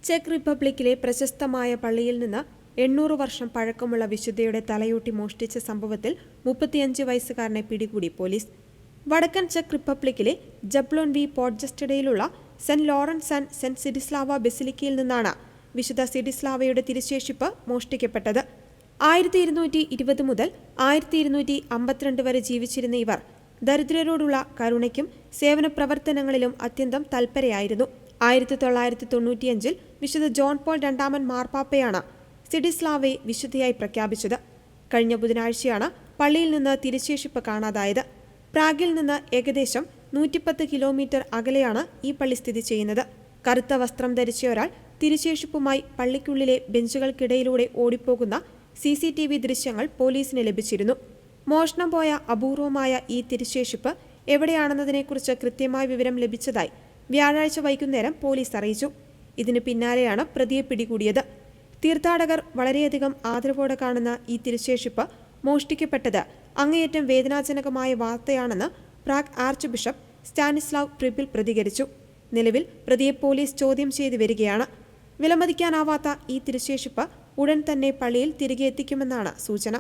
Check റിപ്പബ്ലിക്കിലെ പ്രശസ്തമായ പള്ളിയിൽ നിന്ന് 800 വർഷം പഴക്കമുള്ള വിശുദ്ധയുടെ തലയോട്ടി മോഷ്ടിച്ച സംഭവത്തിൽ 35 വയസ്സുകാരനെ പിടികൂടി പോലീസ്. വടക്കൻ ചെക്ക് റിപ്പബ്ലിക്കിലെ ജബ്ലോൻ വി പോഡ്ജസ്റ്റഡയിലുള്ള Saint Lawrence and Saint Zdislava ബസിലിക്കയിൽ നിന്നാണ് വിശുദ്ധ സിഡിസ്ലാവയുടെ തിരുശേഷിപ്പ് മോഷ്ടിക്കപ്പെട്ടത്. 1220 മുതൽ 1252 വരെ ജീവിച്ചിരുന്ന ഇവർ ദരിദ്രരോടുള്ള കരുണയ്ക്കും സേവന പ്രവർത്തനങ്ങളിലും അത്യന്തം തൽപരയായിരുന്നു. 1995 വിശുദ്ധ ജോൺ പോൾ രണ്ടാമൻ മാർപ്പാപ്പയാണ് സിഡിസ്ലാവയെ വിശുദ്ധയായി പ്രഖ്യാപിച്ചത്. കഴിഞ്ഞ ബുധനാഴ്ചയാണ് പള്ളിയിൽ നിന്ന് തിരുശേഷിപ്പ് കാണാതായത്. പ്രാഗിൽ നിന്ന് ഏകദേശം 110 കിലോമീറ്റർ അകലെയാണ് ഈ പള്ളി സ്ഥിതി ചെയ്യുന്നത്. കറുത്ത വസ്ത്രം ധരിച്ച ഒരാൾ തിരുശേഷിപ്പുമായി പള്ളിക്കുള്ളിലെ ബെഞ്ചുകൾക്കിടയിലൂടെ ഓടിപ്പോകുന്ന CCTV ദൃശ്യങ്ങൾ പോലീസിന് ലഭിച്ചിരുന്നു. മോഷണം പോയ അപൂർവമായ ഈ തിരുശേഷിപ്പ് എവിടെയാണെന്നതിനെക്കുറിച്ച് കൃത്യമായ വിവരം ലഭിച്ചതായി വ്യാഴാഴ്ച വൈകുന്നേരം പോലീസ് അറിയിച്ചു. ഇതിന് പിന്നാലെയാണ് പ്രതിയെ പിടികൂടിയത്. തീർത്ഥാടകർ വളരെയധികം ആദരവോടെ കാണുന്ന ഈ തിരുശേഷിപ്പ് മോഷ്ടിക്കപ്പെട്ടത് അങ്ങേയറ്റം വേദനാജനകമായ വാർത്തയാണെന്ന് പ്രാഗ് ആർച്ച് ബിഷപ്പ് സ്റ്റാനിസ്ലാവ് ട്രിബിൽ പ്രതികരിച്ചു. നിലവിൽ പ്രതിയെ പോലീസ് ചോദ്യം ചെയ്തു വരികയാണ്. വിലമതിക്കാനാവാത്ത ഈ തിരുശേഷിപ്പ് ഉടൻ തന്നെ പള്ളിയിൽ തിരികെ എത്തിക്കുമെന്നാണ് സൂചന.